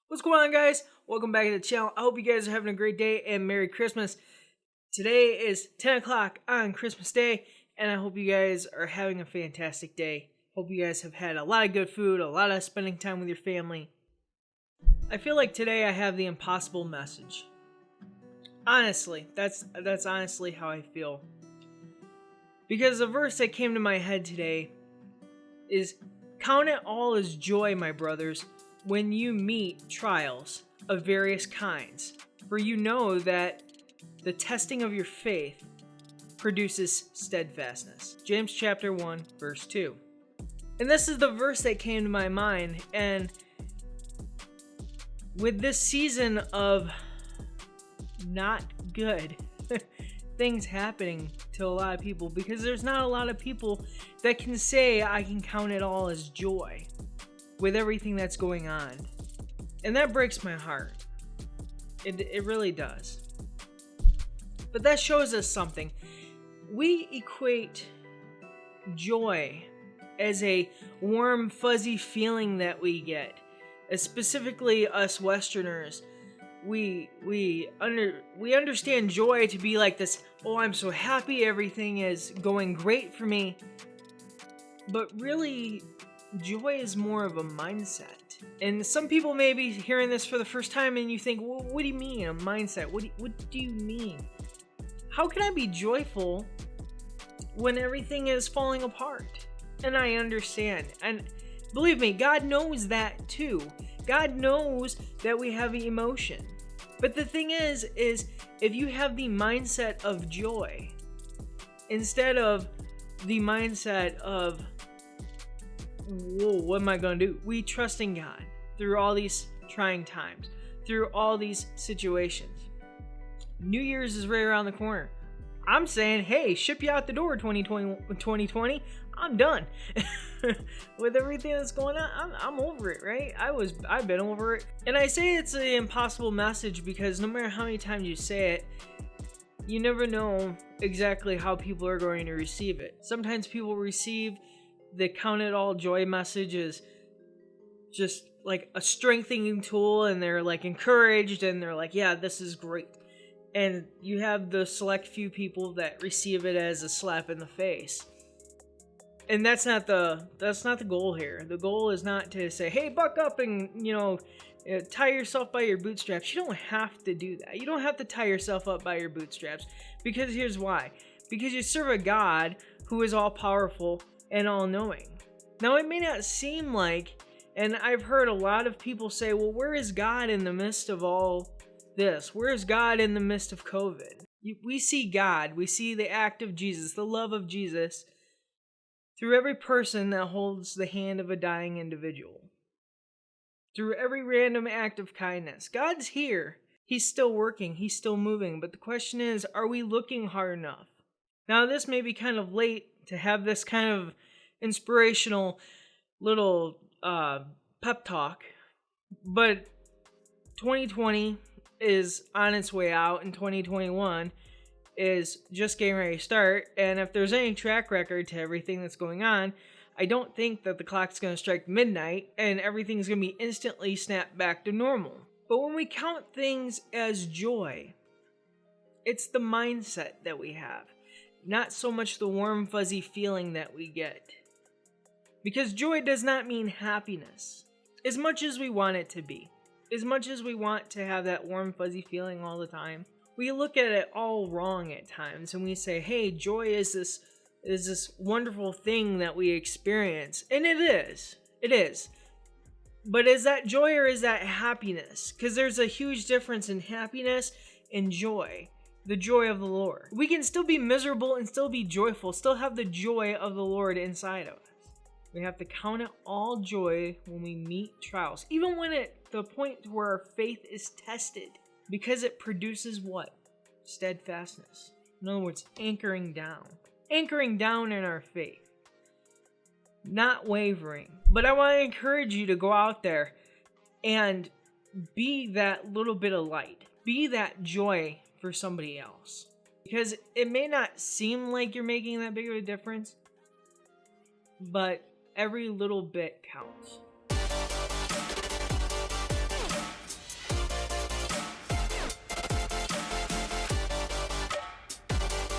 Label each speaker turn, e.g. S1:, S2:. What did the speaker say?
S1: What's going on, guys? Welcome back to the channel. I hope you guys are having a great day and Merry Christmas. Today is 10 o'clock on Christmas Day, and I hope you guys are having a fantastic day. Hope you guys have had a lot of good food, a lot of spending time with your family. I feel like today I have the impossible message. Honestly, that's honestly how I feel. Because the verse that came to my head today is, "Count it all as joy, my brothers, when you meet trials of various kinds, for you know that the testing of your faith produces steadfastness." James chapter 1, verse 2. And this is the verse that came to my mind, and with this season of not good things happening to a lot of people, because there's not a lot of people that can say, "I can count it all as joy," with everything that's going on. And that breaks my heart. It really does. But that shows us something. We equate joy as a warm, fuzzy feeling that we get. Specifically us Westerners, we understand joy to be like this, "Oh, I'm so happy, everything is going great for me." But really, joy is more of a mindset. And some people may be hearing this for the first time and you think, "Well, what do you mean a mindset? What do you mean? How can I be joyful when everything is falling apart?" And I understand. And believe me, God knows that too. God knows that we have emotion. But the thing is if you have the mindset of joy instead of the mindset of, "Whoa, what am I gonna do?" We trust in God through all these trying times, through all these situations. New Year's is right around the corner. I'm saying, hey, ship you out the door 2020. I'm done. With everything that's going on, I'm over it, right? I've been over it. And I say it's an impossible message because no matter how many times you say it, you never know exactly how people are going to receive it. Sometimes people receive the count it all joy message as just like a strengthening tool, and they're like encouraged and they're like, "Yeah, this is great." And you have the select few people that receive it as a slap in the face. And that's not the goal here. The goal is not to say, "Hey, buck up and, tie yourself by your bootstraps." You don't have to do that. You don't have to tie yourself up by your bootstraps, because here's why. Because you serve a God who is all powerful and all knowing. Now, it may not seem like, and I've heard a lot of people say, "Well, where is God in the midst of all this? Where is God in the midst of COVID?" We see God, we see the act of Jesus, the love of Jesus, through every person that holds the hand of a dying individual. Through every random act of kindness. God's here. He's still working. He's still moving. But the question is, are we looking hard enough? Now, this may be kind of late to have this kind of inspirational little pep talk, but 2020 is on its way out, and 2021 is just getting ready to start. And if there's any track record to everything that's going on, I don't think that the clock's going to strike midnight and everything's going to be instantly snapped back to normal. But when we count things as joy, it's the mindset that we have, not so much the warm, fuzzy feeling that we get. Because joy does not mean happiness, as much as we want it to be. As much as we want to have that warm, fuzzy feeling all the time, we look at it all wrong at times, and we say, "Hey, joy is this wonderful thing that we experience," and it is. But is that joy or is that happiness? Because there's a huge difference in happiness and joy. The joy of the Lord. We can still be miserable and still be joyful, still have the joy of the Lord inside of us. We have to count it all joy when we meet trials, even when at the point where our faith is tested, because it produces what? Steadfastness. In other words, anchoring down in our faith, not wavering. But I want to encourage you to go out there and be that little bit of light, be that joy for somebody else, because it may not seem like you're making that big of a difference, but every little bit counts.